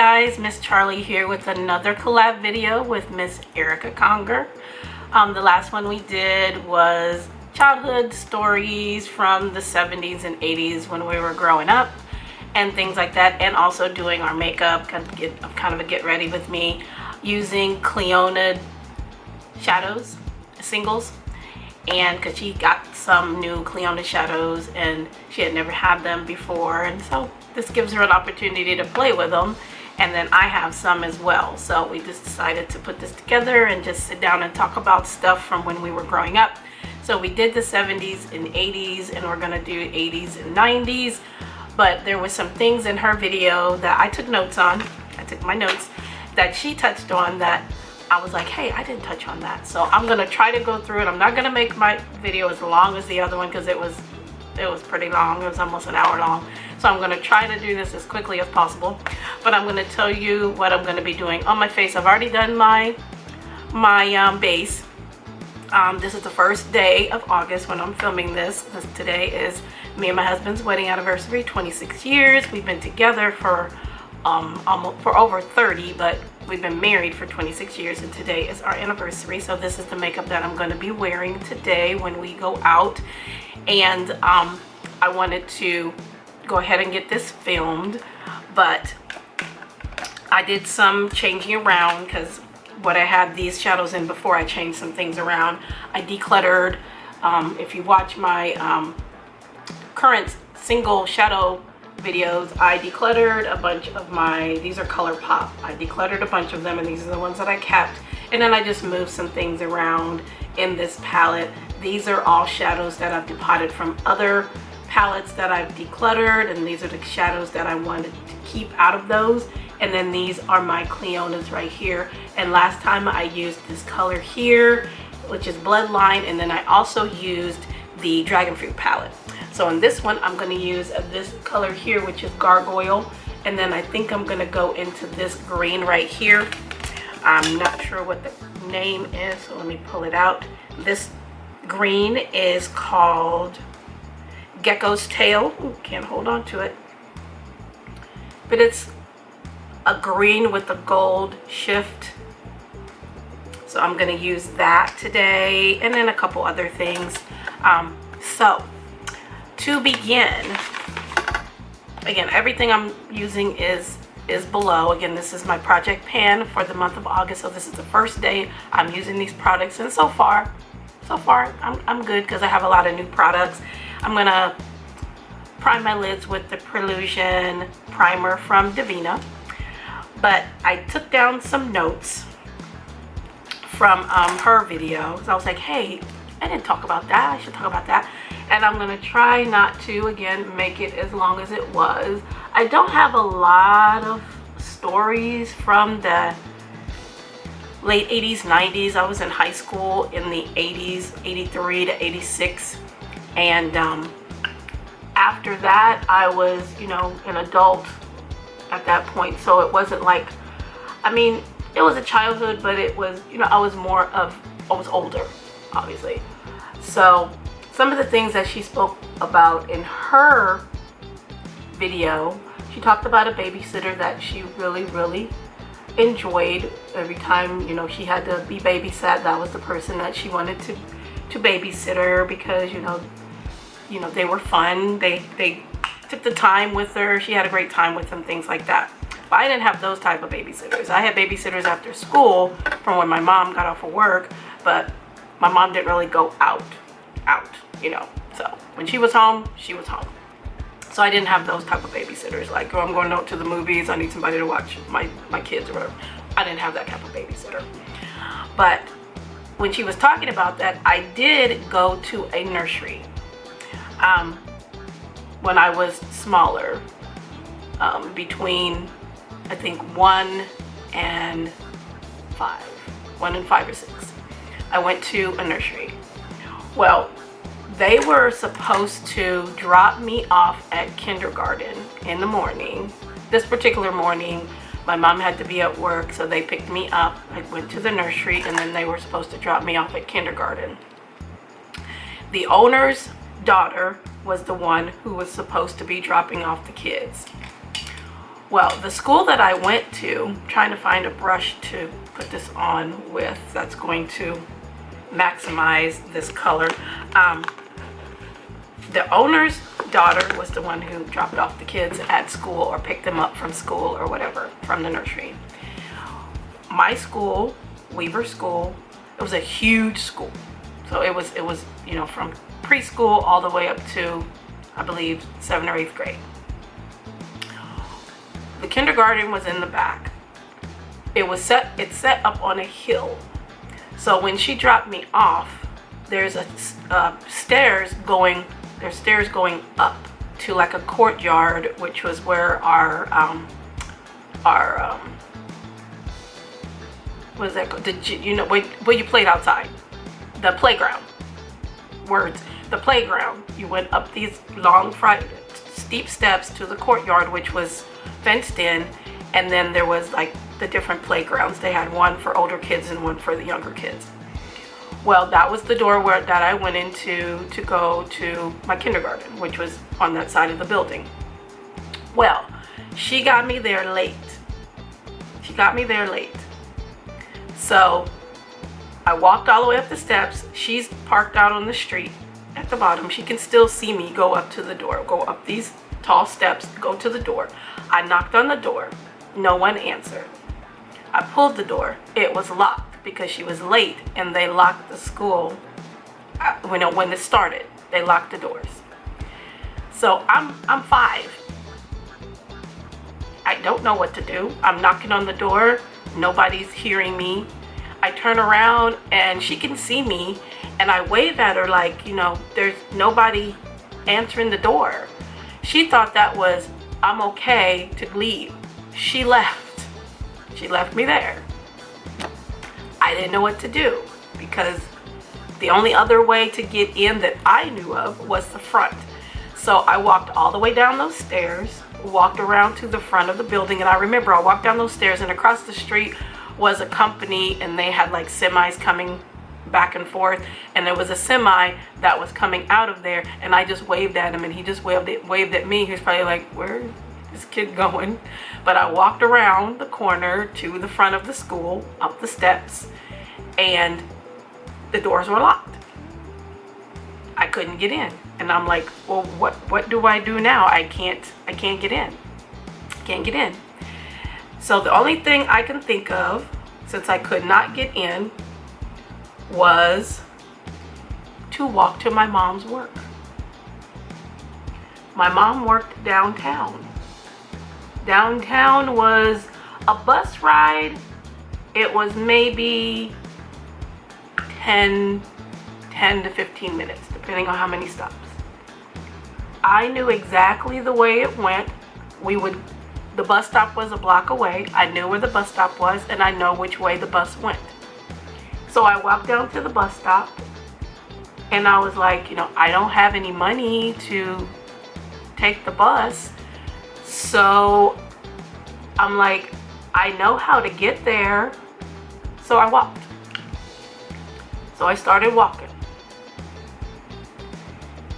guys, Miss Charlie here with another collab video with Miss Erica Conger. The last one we did was childhood stories from the 70s and 80s when we were growing up and things like that, and also doing our makeup, kind of a get ready with me using CLIONDAH shadows, singles, and because she got some new CLIONDAH shadows and she had never had them before, and so this gives her an opportunity to play with them. And then I have some as well, so we just decided to put this together and just sit down and talk about stuff from when we were growing up. So we did the 70s and 80s, and we're gonna do 80s and 90s, but there were some things in her video that I took notes on. I took my notes that she touched on that I was like, hey, I didn't touch on that. So I'm gonna try to go through it. I'm not gonna make my video as long as the other one because it was pretty long. It was almost an hour long. So I'm gonna try to do this as quickly as possible. But I'm gonna tell you what I'm gonna be doing on my face. I've already done my base. This is the first day of August when I'm filming this. Today is me and my husband's wedding anniversary, 26 years. We've been together for for over 30, but we've been married for 26 years, and today is our anniversary. So this is the makeup that I'm going to be wearing today when we go out, and I wanted to go ahead and get this filmed, but I did some changing around because what I had these shadows in before, I changed some things around. I decluttered. If you watch my current single shadow videos, I decluttered a bunch of these are ColourPop. I decluttered a bunch of them, and these are the ones that I kept, and then I just moved some things around in this palette. These are all shadows that I've depotted from other palettes that I've decluttered, and these are the shadows that I wanted to keep out of those. And then these are my CLIONDAHs right here, and last time I used this color here, which is Bloodline, and then I also used the Dragon Fruit palette. So in this one, I'm going to use this color here, which is Gargoyle, and then I think I'm going to go into this green right here. I'm not sure what the name is, so let me pull it out. This green is called Gecko's Tail. Ooh, can't hold on to it, but it's a green with a gold shift. So I'm going to use that today, and then a couple other things. So to begin, again, everything I'm using is below. Again, this is my project pan for the month of August, so this is the first day I'm using these products, and so far I'm good because I have a lot of new products. I'm gonna prime my lids with the Prelusion primer from Devinah, but I took down some notes from her video, so I was like, hey, I didn't talk about that, I should talk about that. And I'm gonna try not to, again, make it as long as it was. I don't have a lot of stories from the late 80s, 90s. I was in high school in the 80s, 83 to 86. And after that, I was, you know, an adult at that point. So it wasn't like, I mean, it was a childhood, but it was, you know, I was older, obviously. So some of the things that she spoke about in her video, she talked about a babysitter that she really enjoyed. Every time, you know, she had to be babysat, that was the person that she wanted to babysit her, because you know they were fun. They took the time with her. She had a great time with them, things like that. But I didn't have those type of babysitters. I had babysitters after school from when my mom got off of work, but my mom didn't really go out, you know. So when she was home, she was home. So I didn't have those type of babysitters, like, oh, I'm going out to the movies, I need somebody to watch my kids or whatever. I didn't have that type of babysitter. But when she was talking about that, I did go to a nursery when I was smaller, between I think 1 and 5 or 6. I went to a nursery. Well, they were supposed to drop me off at kindergarten in the morning. This particular morning, my mom had to be at work, so they picked me up. I went to the nursery, and then they were supposed to drop me off at kindergarten. The owner's daughter was the one who was supposed to be dropping off the kids. Well, the school that I went to, I'm trying to find a brush to put this on with that's going to maximize this color. The owner's daughter was the one who dropped off the kids at school or picked them up from school or whatever, from the nursery. My school, Weaver School, it was a huge school. So it was, you know, from preschool all the way up to, I believe, 7th or 8th grade. The kindergarten was in the back. It's set up on a hill. So when she dropped me off, there's stairs going up to like a courtyard, which was where our what is that called? You know, where you played outside, the playground. The playground. You went up these long, steep steps to the courtyard, which was fenced in, and then there was like the different playgrounds. They had one for older kids and one for the younger kids. Well, that was the door that I went into to go to my kindergarten, which was on that side of the building. Well, she got me there late. So I walked all the way up the steps. She's parked out on the street at the bottom. She can still see me go up to the door, go up these tall steps, go to the door. I knocked on the door. No one answered. I pulled the door. It was locked because she was late, and they locked the school when it started. They locked the doors. So I'm 5. I don't know what to do. I'm knocking on the door. Nobody's hearing me. I turn around and she can see me, and I wave at her like, you know, there's nobody answering the door. She thought that was I'm okay to leave. She left. She left me there. I didn't know what to do because the only other way to get in that I knew of was the front. So I walked all the way down those stairs, walked around to the front of the building, and I remember I walked down those stairs, and across the street was a company, and they had like semis coming back and forth, and there was a semi that was coming out of there, and I just waved at him, and he just waved at me. He was probably like, where is this kid going? But I walked around the corner to the front of the school, up the steps, and the doors were locked. I couldn't get in, and I'm like, well, what do I do now? I can't get in. Can't get in. So the only thing I can think of, since I could not get in, was to walk to my mom's work. My mom worked downtown. Downtown was a bus ride. It was maybe 10 to 15 minutes, depending on how many stops. I knew exactly the way it went. The bus stop was a block away. I knew where the bus stop was, and I know which way the bus went. So I walked down to the bus stop, and I was like, you know, I don't have any money to take the bus. So I'm like, I know how to get there. So I walked. So I started walking.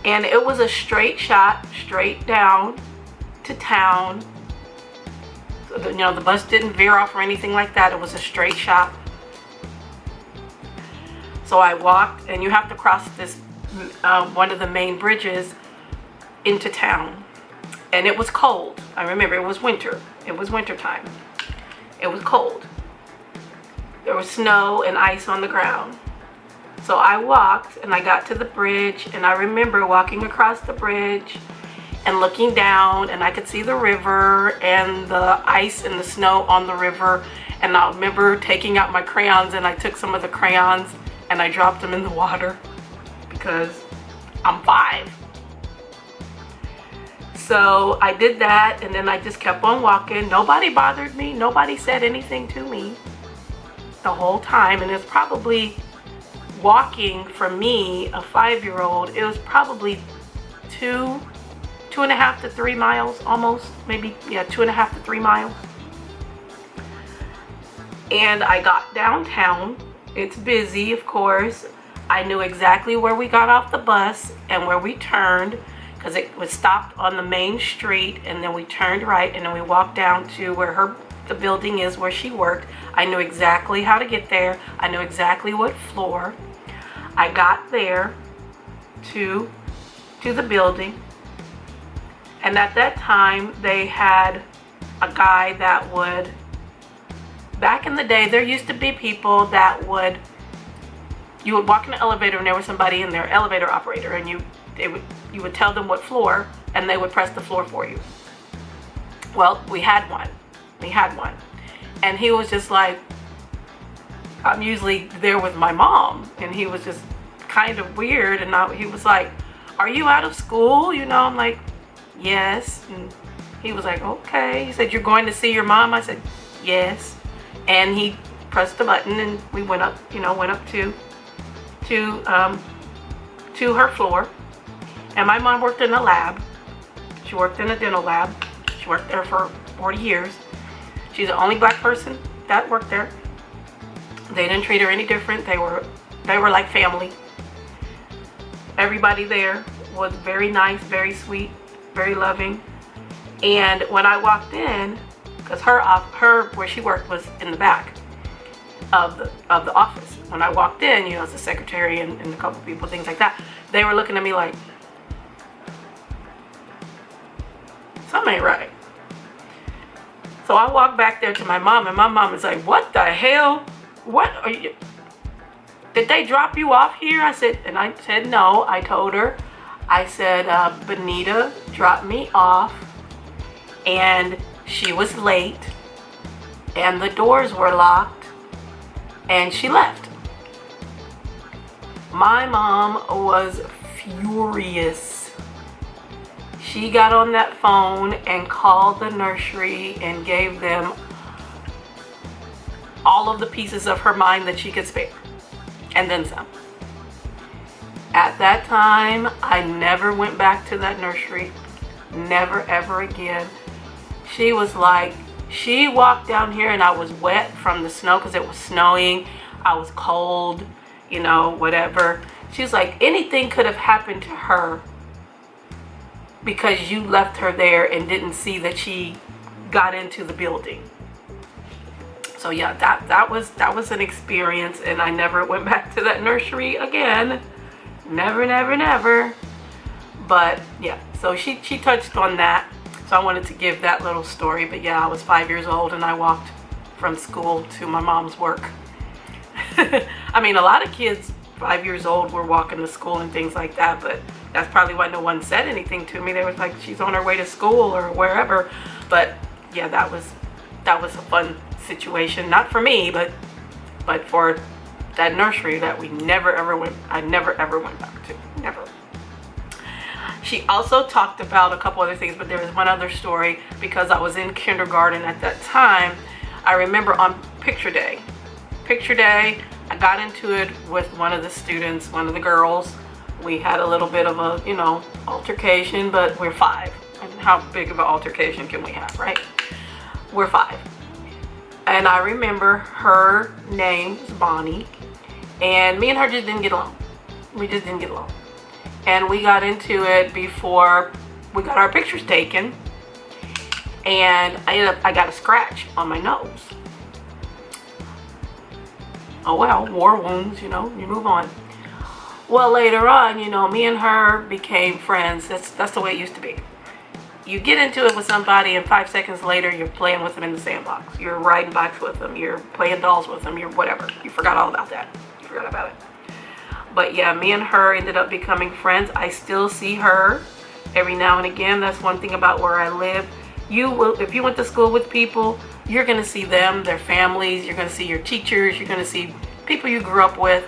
And it was a straight shot, straight down to town. So you know, the bus didn't veer off or anything like that. It was a straight shot. So I walked, and you have to cross this one of the main bridges into town. And it was cold. I remember it was winter. It was winter time. It was cold. There was snow and ice on the ground. So I walked, and I got to the bridge, and I remember walking across the bridge and looking down, and I could see the river and the ice and the snow on the river. And I remember taking out my crayons, and I took some of the crayons and I dropped them in the water because I'm 5. So I did that, and then I just kept on walking. Nobody bothered me. Nobody said anything to me the whole time. And it's probably walking for me, a 5-year-old, it was probably 2.5 to 3 miles almost, maybe, yeah, 2.5 to 3 miles. And I got downtown. It's busy, of course. I knew exactly where we got off the bus and where we turned, because it was stopped on the main street, and then we turned right, and then we walked down to where the building is where she worked. I knew exactly how to get there. I knew exactly what floor. I got there to the building, and at that time they had a guy that would, back in the day, there used to be people that would, you would walk in the elevator and there was somebody in there, elevator operator, and you would tell them what floor and they would press the floor for you. Well, we had one, and he was just like, I'm usually there with my mom, and he was just kind of weird, and he was like, are you out of school? You know, I'm like, yes. And he was like, okay. He said, you're going to see your mom? I said, yes. And he pressed the button, and we went up, you know, to her floor. And my mom worked in a lab. She worked in a dental lab. She worked there for 40 years. She's the only black person that worked there. They didn't treat her any different. They were like family. Everybody there was very nice, very sweet, very loving. And when I walked in, because her where she worked was in the back of the office. When I walked in, you know, as the secretary and a couple people, things like that, they were looking at me like, something ain't right. So I walked back there to my mom, and my mom is like, what the hell? What are you? Did they drop you off here? I said no. I told her, I said, Benita dropped me off, and she was late, and the doors were locked, and she left. My mom was furious. She got on that phone and called the nursery and gave them all of the pieces of her mind that she could spare, and then some. At that time, I never went back to that nursery. Never, ever again. She was like, she walked down here and I was wet from the snow because it was snowing. I was cold, you know, whatever. She was like, anything could have happened to her because you left her there and didn't see that she got into the building. So yeah, that was an experience, and I never went back to that nursery again. Never, never, never. But yeah, so she touched on that. So I wanted to give that little story. But yeah, I was 5 years old and I walked from school to my mom's work. I mean, a lot of kids 5 years old were walking to school and things like that, but that's probably why no one said anything to me. They was like, she's on her way to school or wherever. But yeah, that was a fun situation, not for me, but for that nursery that I never ever went back to. Never. She also talked about a couple other things, but there was one other story because I was in kindergarten at that time. I remember on picture day, I got into it with one of the students, one of the girls. We had a little bit of a, you know, altercation, but we're 5. And how big of an altercation can we have, right? We're 5. And I remember her name was Bonnie, and me and her just didn't get along. We just didn't get along. And we got into it before we got our pictures taken, and I got a scratch on my nose. Oh well, war wounds, you know, you move on. Well, later on, you know, me and her became friends. That's the way it used to be. You get into it with somebody, and 5 seconds later, you're playing with them in the sandbox. You're riding bikes with them. You're playing dolls with them. You're whatever. You forgot all about that. You forgot about it. But yeah, me and her ended up becoming friends. I still see her every now and again. That's one thing about where I live. If you went to school with people, you're going to see them, their families. You're going to see your teachers. You're going to see people you grew up with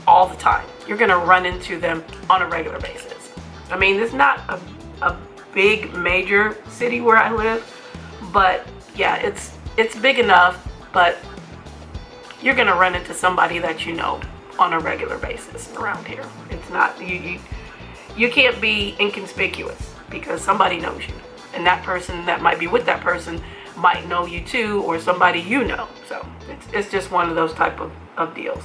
all the time. You're going to run into them on a regular basis. I mean, it's not a big major city where I live, but yeah, it's big enough, but you're gonna run into somebody that you know on a regular basis around here. It's not, you can't be inconspicuous because somebody knows you, and that person that might be with that person might know you too, or somebody you know. So it's just one of those type of deals.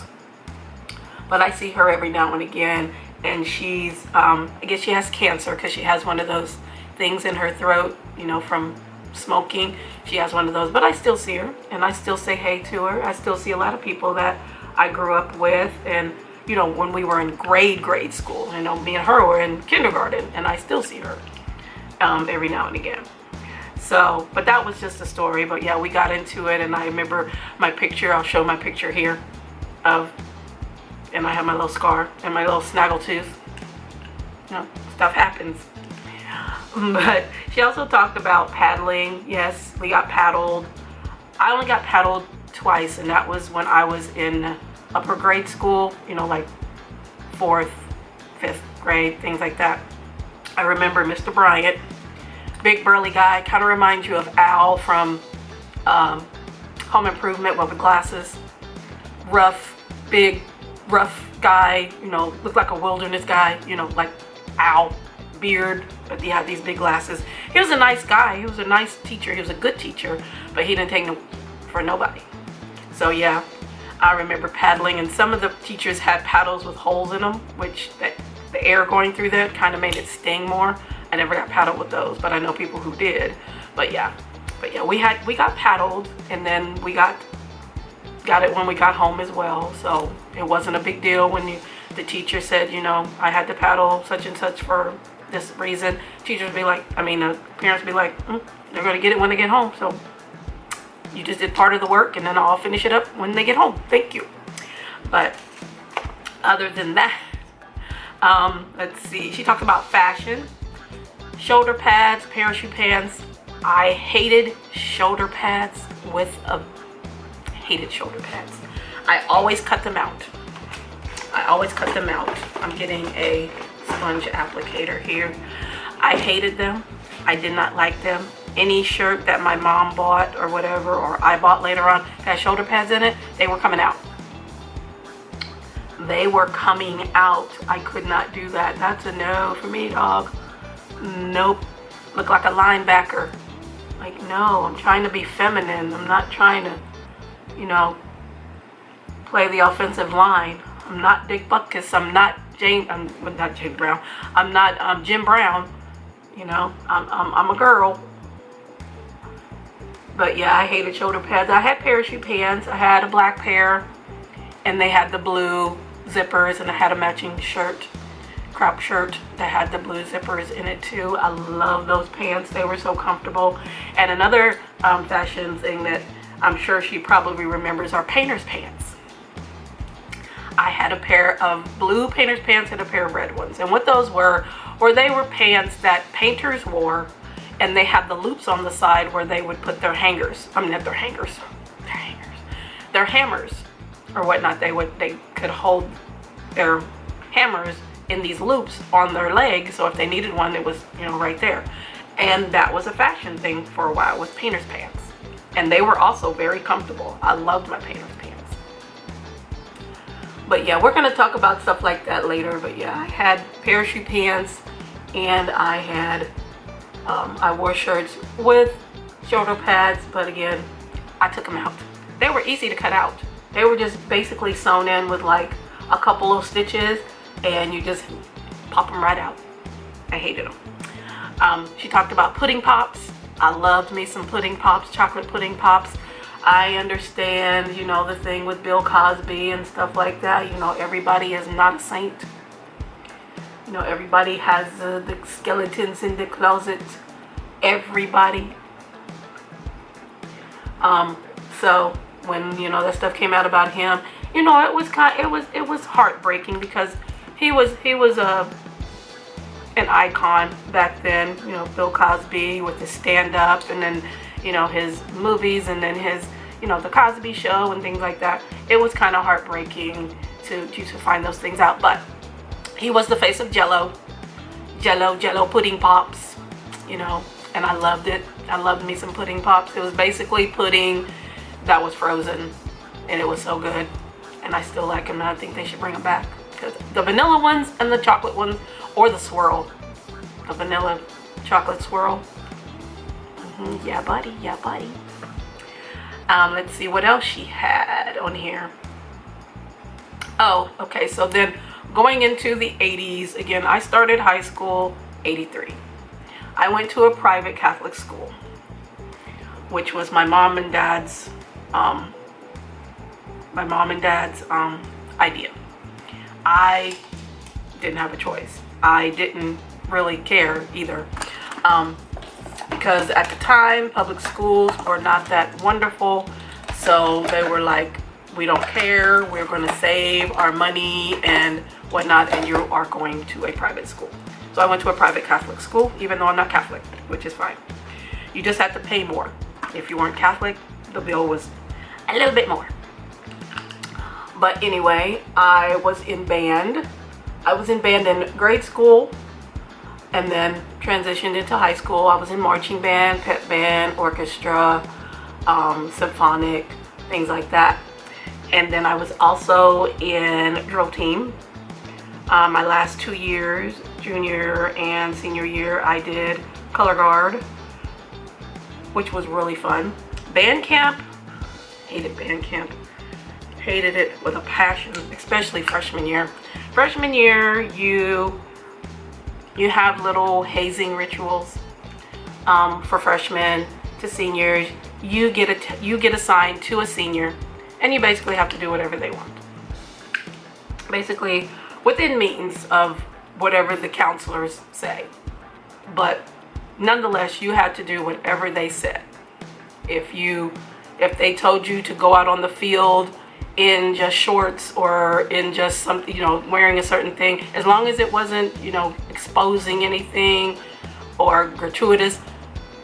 But I see her every now and again, and she's I guess she has cancer because she has one of those things in her throat, you know, from smoking. She has one of those, but I still see her and I still say hey to her. I still see a lot of people that I grew up with, and you know, when we were in grade school, you know, me and her were in kindergarten, and I still see her every now and again. So, but that was just a story. But yeah, we got into it, and I remember my picture. I'll show my picture here of, and I have my little scar and my little snaggletooth. You know, stuff happens. But she also talked about paddling. Yes, we got paddled. I only got paddled twice, and that was when I was in upper grade school, you know, like 4th, 5th grade, things like that. I remember Mr. Bryant, big burly guy, kind of reminds you of Al from Home Improvement, but with glasses. Rough, big, rough guy, you know, looked like a wilderness guy, you know, like Al, beard, but he had these big glasses. He was a nice guy. He was a nice teacher. He was a good teacher, but he didn't take no for nobody. So yeah, I remember paddling, and some of the teachers had paddles with holes in them, which the air going through that kind of made it sting more. I never got paddled with those, but I know people who did. But yeah, we got paddled, and then we got it when we got home as well. So it wasn't a big deal when the teacher said, you know, I had to paddle such and such for this reason. Teachers be like, parents be like, they're gonna get it when they get home. So you just did part of the work, and then I'll finish it up when they get home. Thank you. But other than that, let's see. She talked about fashion, shoulder pads, parachute pants. I hated shoulder pads hated shoulder pads. I always cut them out. I'm getting a sponge applicator here. I hated them. I did not like them. Any shirt that my mom bought or whatever, or I bought later on, had shoulder pads in it, they were coming out. They were coming out. I could not do that. That's a no for me, dog. Nope. Look like a linebacker. Like, no, I'm trying to be feminine. I'm not trying to, you know, play the offensive line. I'm not Dick Butkus. I'm not not Jane Brown. I'm not Jim Brown. You know, I'm a girl. But yeah, I hated shoulder pads. I had parachute pants. I had a black pair, and they had the blue zippers, and I had a matching shirt, crop shirt that had the blue zippers in it too. I love those pants. They were so comfortable. And another fashion thing that I'm sure she probably remembers are painter's pants. I had a pair of blue painter's pants and a pair of red ones. And what those were they were pants that painters wore, and they had the loops on the side where they would put their hangers. Not their hangers. Their hammers or whatnot. They could hold their hammers in these loops on their legs, so if they needed one, it was, you know, right there. And that was a fashion thing for a while, with painter's pants. And they were also very comfortable. I loved my painter's pants. But yeah, we're gonna talk about stuff like that later. But yeah, I had parachute pants, and I had I wore shirts with shoulder pads, but again, I took them out. They were easy to cut out. They were just basically sewn in with like a couple of stitches, and you just pop them right out. I hated them. She talked about pudding pops. I loved me some pudding pops, chocolate pudding pops. I understand, you know, the thing with Bill Cosby and stuff like that. You know, everybody is not a saint. You know, everybody has the skeletons in the closet. Everybody. So when, you know, that stuff came out about him, you know, it was heartbreaking, because he was an icon back then. You know, Bill Cosby with his stand-up, and then, you know, his movies, and then his, you know, the Cosby Show and things like that. It was kind of heartbreaking to find those things out. But he was the face of Jello pudding pops, you know, and I loved it. I loved me some pudding pops. It was basically pudding that was frozen, and it was so good. And I still like them, and I think they should bring them back, because the vanilla ones and the chocolate ones, or the swirl, the vanilla chocolate swirl. Yeah, buddy. Yeah, buddy. Let's see what else she had on here. Oh, okay. So then going into the 80s, again, I started high school 83. I went to a private Catholic school, which was my mom and dad's idea. I didn't have a choice. I didn't really care either, because at the time public schools were not that wonderful. So they were like, we don't care, we're going to save our money and whatnot, and you are going to a private school. So I went to a private Catholic school, even though I'm not Catholic, which is fine. You just had to pay more. If you weren't Catholic, the bill was a little bit more. But anyway, I was in band. I was in band in grade school, and then transitioned into high school. I was in marching band, pep band, orchestra, symphonic, things like that. And then I was also in drill team. My last 2 years, junior and senior year, I did color guard, which was really fun. Band camp, hated band camp. Hated it with a passion, especially freshman year. Freshman year, you have little hazing rituals for freshmen to seniors. You get assigned to a senior, and you basically have to do whatever they want. Basically, within means of whatever the counselors say. But nonetheless, you had to do whatever they said. If they told you to go out on the field in just shorts or in just something, wearing a certain thing, as long as it wasn't, exposing anything or gratuitous,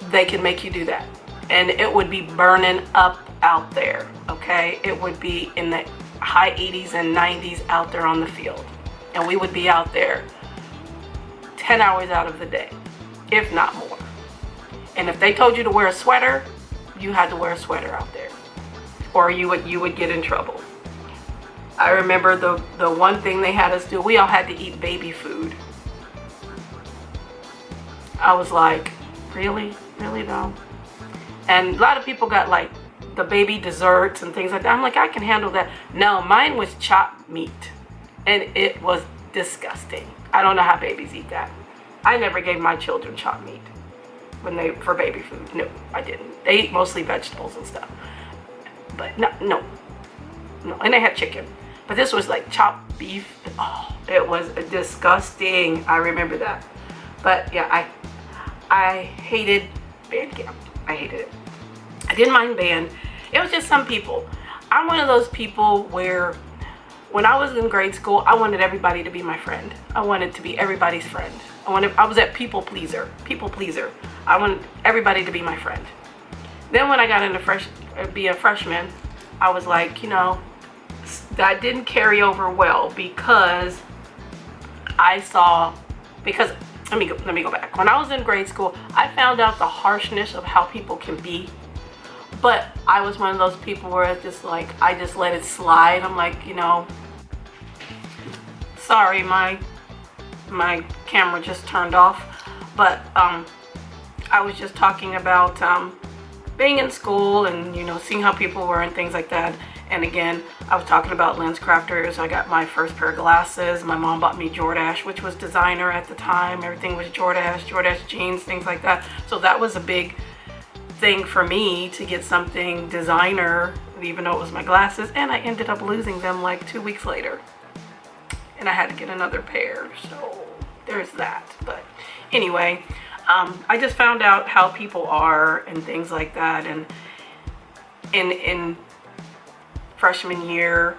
they can make you do that. And it would be burning up out there, okay? It would be in the high 80s and 90s out there on the field. And we would be out there 10 hours out of the day, if not more. And if they told you to wear a sweater, you had to wear a sweater out there, or you would get in trouble. I remember the one thing they had us do, we all had to eat baby food. I was like, really though? And a lot of people got like the baby desserts and things like that. I'm like, I can handle that. No, mine was chopped meat, and it was disgusting. I don't know how babies eat that. I never gave my children chopped meat for baby food. No, I didn't. They eat mostly vegetables and stuff. But no. And they had chicken. But this was like chopped beef. Oh, it was disgusting. I remember that. But yeah, I hated band camp. I hated it. I didn't mind band. It was just some people. I'm one of those people where when I was in grade school, I wanted everybody to be my friend. I wanted to be everybody's friend. I was a people pleaser. I wanted everybody to be my friend. Then when I got into be a freshman, I was like, that didn't carry over well because let me go back. When I was in grade school, I found out the harshness of how people can be. But I was one of those people where it's just like, I just let it slide. I'm like, sorry, my camera just turned off. But I was just talking about being in school and, seeing how people were and things like that. And again, I was talking about lens crafters. I got my first pair of glasses. My mom bought me Jordache, which was designer at the time. Everything was Jordache jeans, things like that. So that was a big thing for me to get something designer, even though it was my glasses. And I ended up losing them like 2 weeks later. And I had to get another pair. So there's that. But anyway, I just found out how people are and things like that. And in freshman year,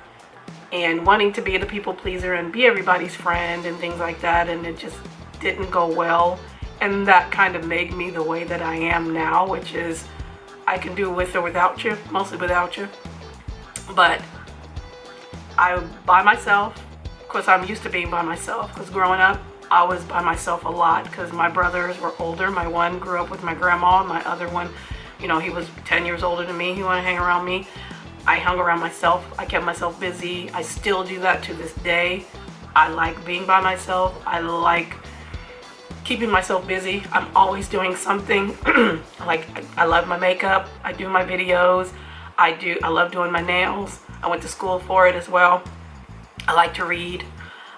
and wanting to be the people pleaser and be everybody's friend and things like that, and it just didn't go well. And that kind of made me the way that I am now, which is I can do with or without you, mostly without you. But I'm by myself. Of course, I'm used to being by myself because growing up, I was by myself a lot because my brothers were older. My one grew up with my grandma, and my other one, he was 10 years older than me. He wanted to hang around me. I hung around myself. I kept myself busy. I still do that to this day. I like being by myself. I like keeping myself busy. I'm always doing something. I love my makeup. I do my videos. I love doing my nails. I went to school for it as well. I like to read.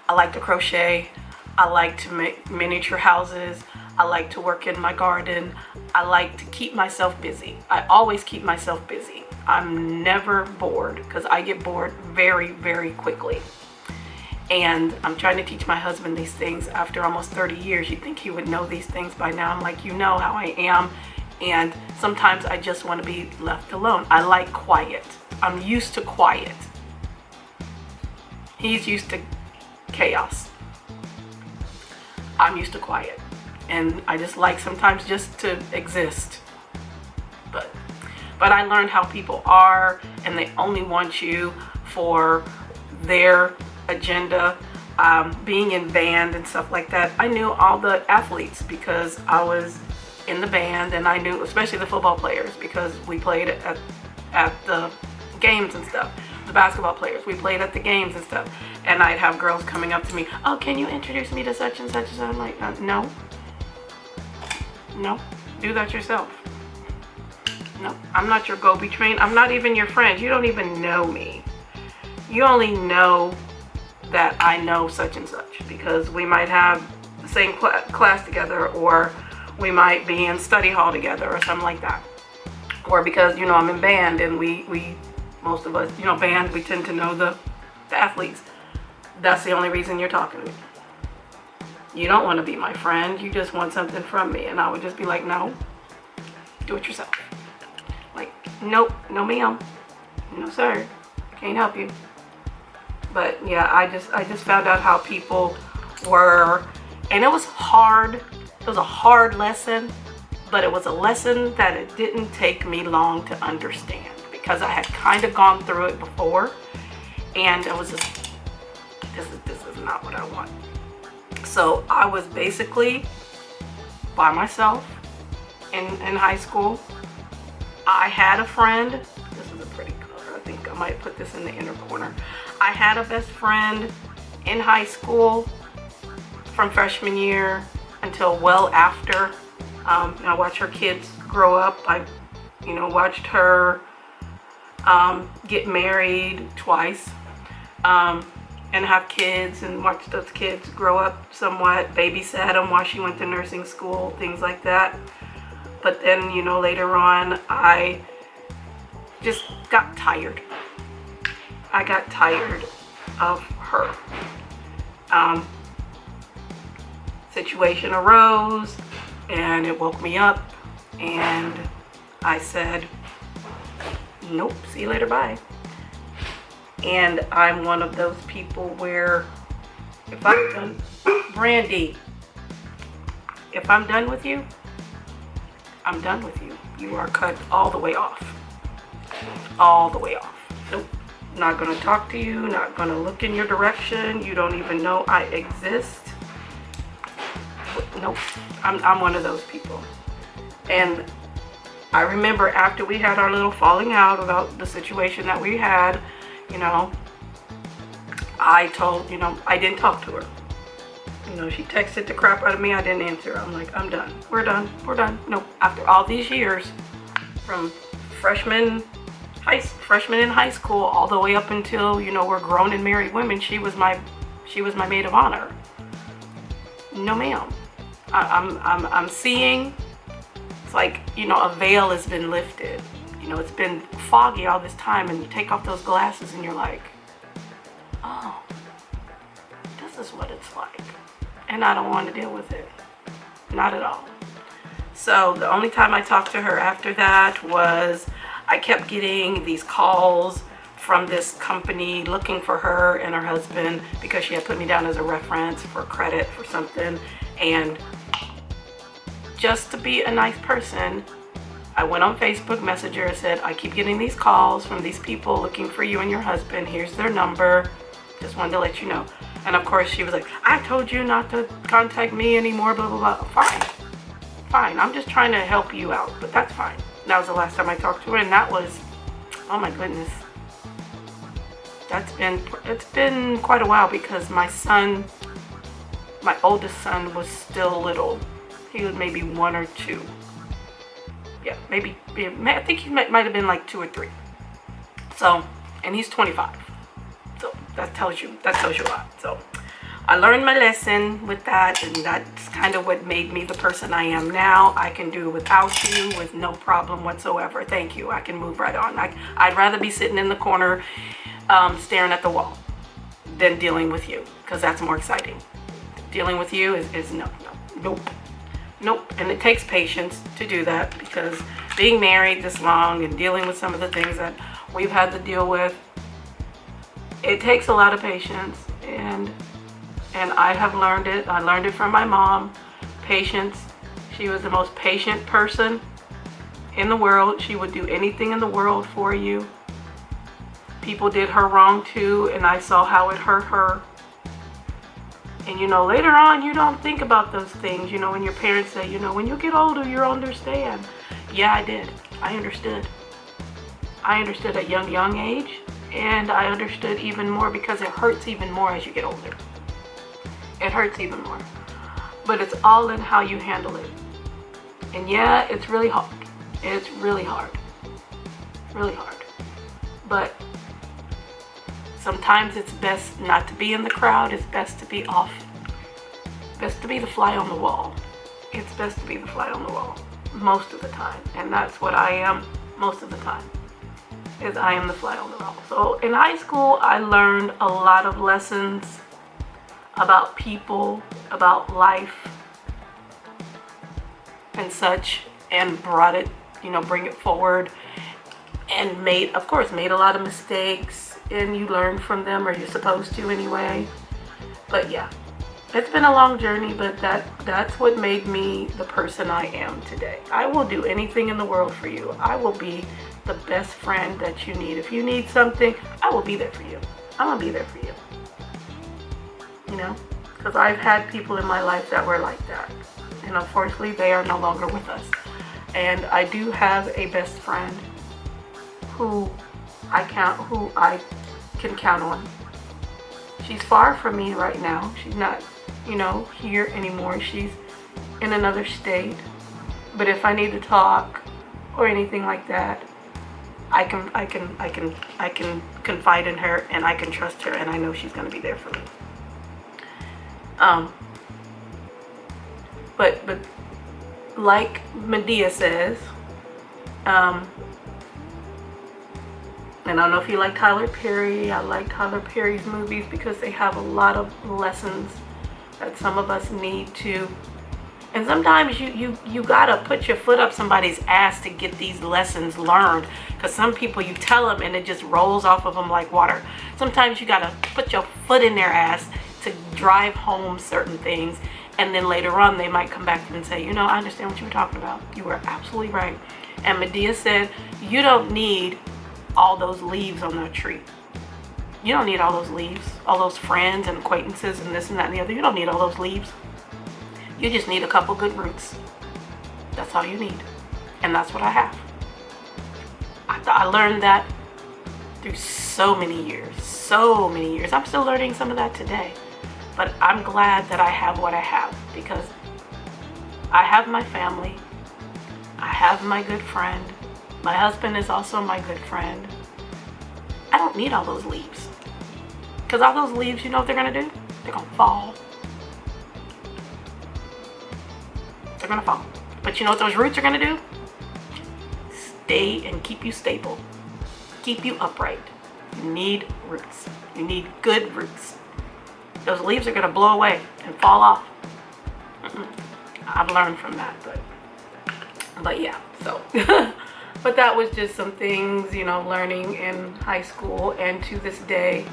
I like to crochet. I like to make miniature houses. I like to work in my garden. I like to keep myself busy. I always keep myself busy. I'm never bored because I get bored very, very quickly. And I'm trying to teach my husband these things after almost 30 years. You'd think he would know these things by now. I'm like, you know how I am. And sometimes I just want to be left alone. I like quiet. I'm used to quiet. He's used to chaos. I'm used to quiet. And I just like sometimes just to exist. But I learned how people are, and they only want you for their agenda. Being in band and stuff like that, I knew all the athletes because I was in the band, and I knew especially the football players because we played at the games and stuff. The basketball players, we played at the games and stuff, and I'd have girls coming up to me, oh, can you introduce me to such and such and such? I'm like, no, do that yourself. No, I'm not your go-between. I'm not even your friend. You don't even know me. You only know that I know such and such because we might have the same class together, or we might be in study hall together or something like that. Or because, you know, I'm in band, and we most of us, you know, band, we tend to know the athletes. That's the only reason you're talking to me. You don't want to be my friend. You just want something from me. And I would just be like, no, do it yourself. Like, nope, no ma'am. No sir, can't help you. But yeah, I just found out how people were, and it was hard. It was a hard lesson, but it was a lesson that it didn't take me long to understand because I had kind of gone through it before, and it was just, this is not what I want. So I was basically by myself in high school. I had a friend. This is a pretty color. I think I might put this in the inner corner. I had a best friend in high school from freshman year until well after. I watched her kids grow up. I, you know, watched her get married twice and have kids, and watched those kids grow up somewhat, babysat them while she went to nursing school, things like that. But then, you know, later on, I just got tired. I got tired of her. Situation arose, and it woke me up, and I said, nope, see you later, bye. And I'm one of those people where if I'm done, Brandy, if I'm done with you, I'm done with you. You are cut all the way off. All the way off. Nope. Not gonna talk to you, not gonna look in your direction. You don't even know I exist. Nope. I'm one of those people. And I remember after we had our little falling out about the situation that we had, you know, I told, you know, I didn't talk to her. You know, she texted the crap out of me. I didn't answer. I'm like, I'm done. We're done. We're done. No, after all these years, from freshman in high school all the way up until, you know, we're grown and married women, she was my maid of honor. No, ma'am. I'm seeing. It's like, you know, a veil has been lifted. You know, it's been foggy all this time, and you take off those glasses, and you're like, oh, this is what it's like. And I don't want to deal with it. Not at all. So the only time I talked to her after that was I kept getting these calls from this company looking for her and her husband because she had put me down as a reference for credit for something. And just to be a nice person, I went on Facebook Messenger and said, I keep getting these calls from these people looking for you and your husband. Here's their number. Just wanted to let you know. And of course she was like, I told you not to contact me anymore, blah, blah, blah. Fine. Fine. I'm just trying to help you out, but that's fine. That was the last time I talked to her, and that was, oh my goodness. It's been quite a while because my son, my oldest son, was still little. He was maybe 1 or 2. Yeah, maybe, I think he might have been like 2 or 3. So, and he's 25. So that tells you a lot. So, I learned my lesson with that, and that's kind of what made me the person I am now. I can do without you with no problem whatsoever. Thank you. I can move right on. I'd rather be sitting in the corner staring at the wall than dealing with you, because that's more exciting. Dealing with you is nope. And it takes patience to do that, because being married this long and dealing with some of the things that we've had to deal with, it takes a lot of patience, and I have learned it. I learned it from my mom. Patience. She was the most patient person in the world. She would do anything in the world for you. People did her wrong too, and I saw how it hurt her. And you know, later on, you don't think about those things. You know, when your parents say, you know, when you get older, you'll understand. Yeah, I did. I understood. I understood at young age, and I understood even more because it hurts even more as you get older. It hurts even more. But it's all in how you handle it. And yeah, it's really hard. It's really hard. Really hard. But sometimes it's best not to be in the crowd. It's best to be off. Best to be the fly on the wall. It's best to be the fly on the wall most of the time. And that's what I am most of the time. Is I am the fly on the wall. So in high school, I learned a lot of lessons about people, about life and such, and brought it, you know, bring it forward, and made a lot of mistakes, and you learn from them, or you're supposed to anyway. But yeah, it's been a long journey, but that's what made me the person I am today. I will do anything in the world for you. I will be the best friend that you need. If you need something, I will be there for you. I'm gonna be there for you. You know, because I've had people in my life that were like that, and unfortunately they are no longer with us. And I do have a best friend who I can count on. She's far from me right now. She's not, you know, here anymore. She's in another state. But if I need to talk or anything like that, I can confide in her, and I can trust her, and I know she's gonna be there for me. But like Medea says, and I don't know if you like Tyler Perry. I like Tyler Perry's movies because they have a lot of lessons that some of us need to. And sometimes you gotta put your foot up somebody's ass to get these lessons learned, because some people, you tell them and it just rolls off of them like water. Sometimes you gotta put your foot in their ass to drive home certain things, and then later on they might come back and say, you know, I understand what you were talking about. You were absolutely right. And Medea said, you don't need all those leaves on that tree. You don't need all those leaves, all those friends and acquaintances and this and that and the other. You don't need all those leaves. You just need a couple good roots. That's all you need. And that's what I have. I learned that through so many years. So many years. I'm still learning some of that today. But I'm glad that I have what I have, because I have my family. I have my good friend. My husband is also my good friend. I don't need all those leaves. Because all those leaves, you know what they're going to do? They're going to fall. They're going to fall. But you know what those roots are going to do? Stay and keep you stable. Keep you upright. You need roots. You need good roots. Those leaves are going to blow away and fall off. I've learned from that, but yeah, so. But that was just some things, you know, learning in high school, and to this day,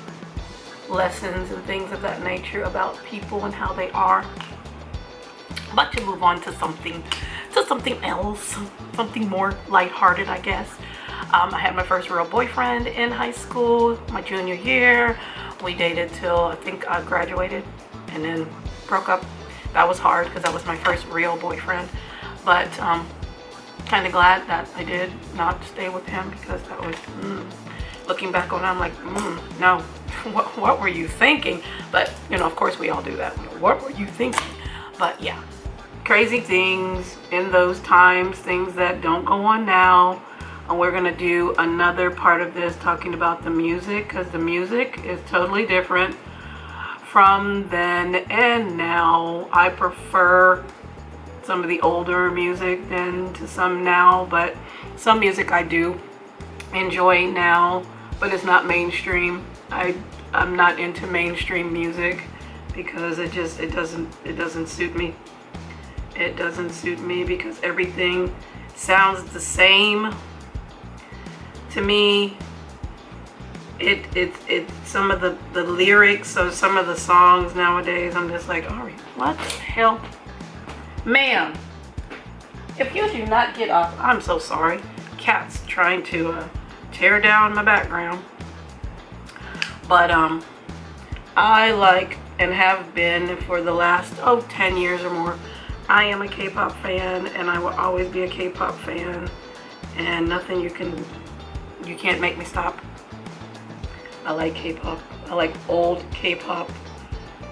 lessons and things of that nature about people and how they are. I'm about to move on to something else, something more lighthearted, I guess. I had my first real boyfriend in high school, my junior year. We dated till I think I graduated, and then broke up. That was hard because that was my first real boyfriend, but kind of glad that I did not stay with him, because that was looking back on it, I'm like, no, what were you thinking? But you know, of course we all do that. What were you thinking? But yeah, crazy things in those times, things that don't go on now. And we're gonna do another part of this talking about the music, because the music is totally different from then and now. I prefer some of the older music than to some now, but some music I do enjoy now, but it's not mainstream. I'm not into mainstream music because it doesn't suit me. It doesn't suit me because everything sounds the same to me. It some of the lyrics of some of the songs nowadays, I'm just like, all right, what the hell? Ma'am, if you do not get off, I'm so sorry. Cat's trying to tear down my background. But I like and have been for the last 10 years or more. I am a K-pop fan, and I will always be a K-pop fan, and nothing you can't make me stop. I like K-pop. I like old K-pop,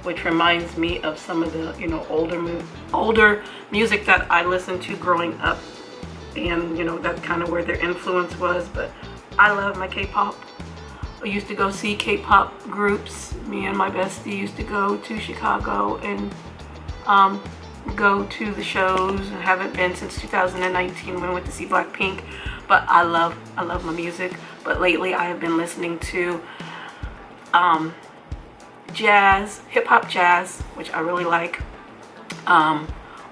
which reminds me of some of the, you know, older music that I listened to growing up, and you know, that's kind of where their influence was. But I love my K-pop. I used to go see K-pop groups. Me and my bestie used to go to Chicago and go to the shows. I haven't been since 2019 when I went to see Blackpink, but I love my music. But lately I have been listening to jazz, hip-hop jazz, which I really like.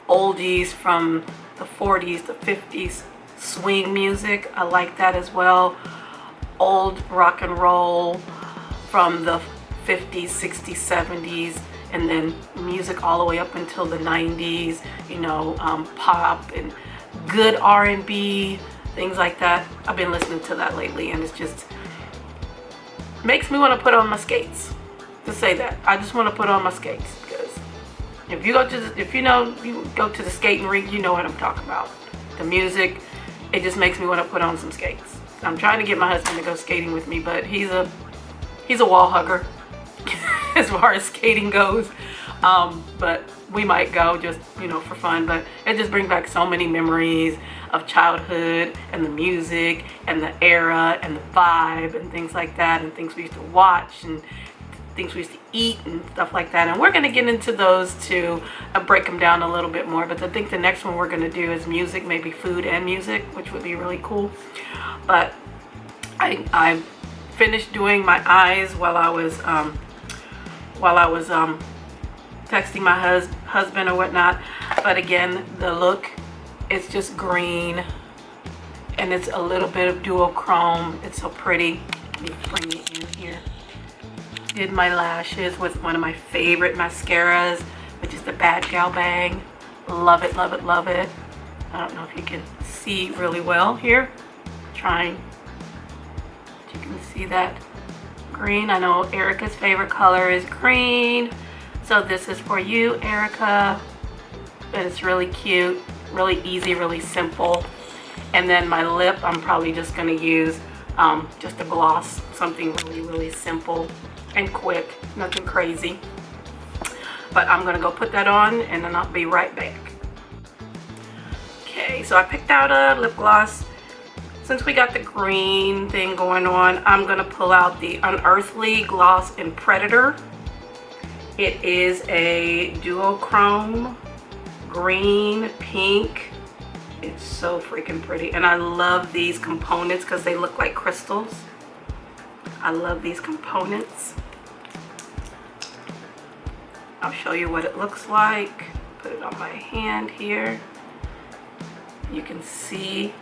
Oldies from the 40s, the 50s, swing music, I like that as well. Old rock and roll from the 50s, 60s, 70s, and then music all the way up until the 90s, you know, pop and good R&B, things like that. I've been listening to that lately, and it's just makes me want to put on my skates. To say that, I just want to put on my skates, because if you go to the skating rink, you know what I'm talking about. The music, it just makes me want to put on some skates. I'm trying to get my husband to go skating with me, but he's a wall hugger as far as skating goes. But we might go just, you know, for fun. But it just brings back so many memories of childhood and the music and the era and the vibe and things like that, and things we used to watch and things we used to eat and stuff like that. And we're going to get into those to break them down a little bit more. But I think the next one we're going to do is music, maybe food and music, which would be really cool. But I finished doing my eyes while I was texting my husband or whatnot. But again, the look, it's just green, and it's a little bit of duochrome. It's so pretty. Let me bring it in here. Did my lashes with one of my favorite mascaras, which is the Bad Gal Bang. Love it, love it, love it. I don't know if you can see really well here. Trying. You can see that green. I know Erica's favorite color is green, so this is for you, Erica. But it's really cute, really easy, really simple. And then my lip, I'm probably just going to use just a gloss, something really simple and quick, nothing crazy. But I'm going to go put that on, and then I'll be right back. Okay, so I picked out a lip gloss. Since we got the green thing going on, I'm going to pull out the Unearthly Gloss in Predator. It is a duochrome, green, pink. It's so freaking pretty. And I love these components because they look like crystals. I love these components. I'll show you what it looks like. Put it on my hand here. You can see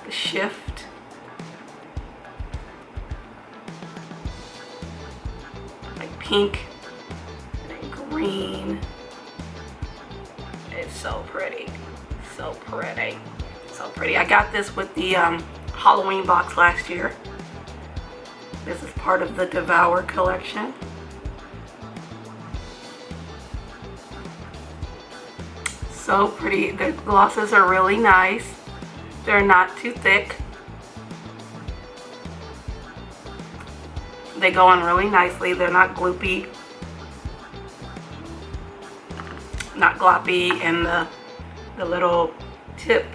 the shift. Like pink and green. It's so pretty. So pretty. So pretty. I got this with the Halloween box last year. This is part of the Devour collection. So pretty. The glosses are really nice. They're not too thick. They go on really nicely. They're not gloopy. Not gloppy, and the little tip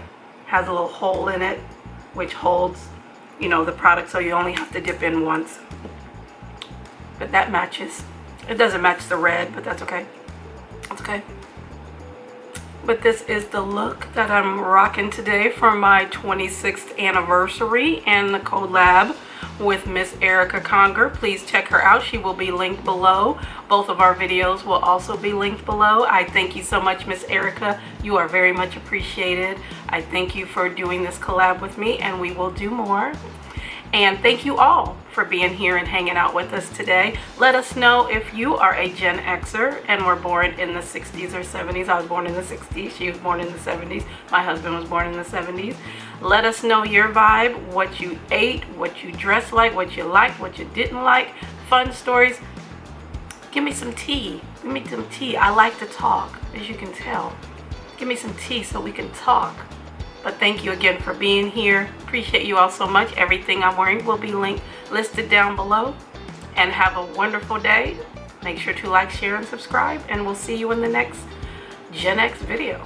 has a little hole in it, which holds, you know, the product, so you only have to dip in once. But that matches. It doesn't match the red, but that's okay. That's okay. But this is the look that I'm rocking today for my 26th anniversary and the collab with Miss Erica Conger. Please check her out. She will be linked below. Both of our videos will also be linked below. I thank you so much, Miss Erica. You are very much appreciated. I thank you for doing this collab with me, and we will do more. And thank you all for being here and hanging out with us today. Let us know if you are a Gen Xer and were born in the 60s or 70s. I was born in the 60s. She was born in the 70s. My husband was born in the 70s. Let us know your vibe, what you ate, what you dressed like, what you liked, what you didn't like, fun stories. Give me some tea. Give me some tea. I like to talk, as you can tell. Give me some tea so we can talk. But thank you again for being here. Appreciate you all so much. Everything I'm wearing will be listed down below. And have a wonderful day. Make sure to like, share, and subscribe. And we'll see you in the next Gen X video.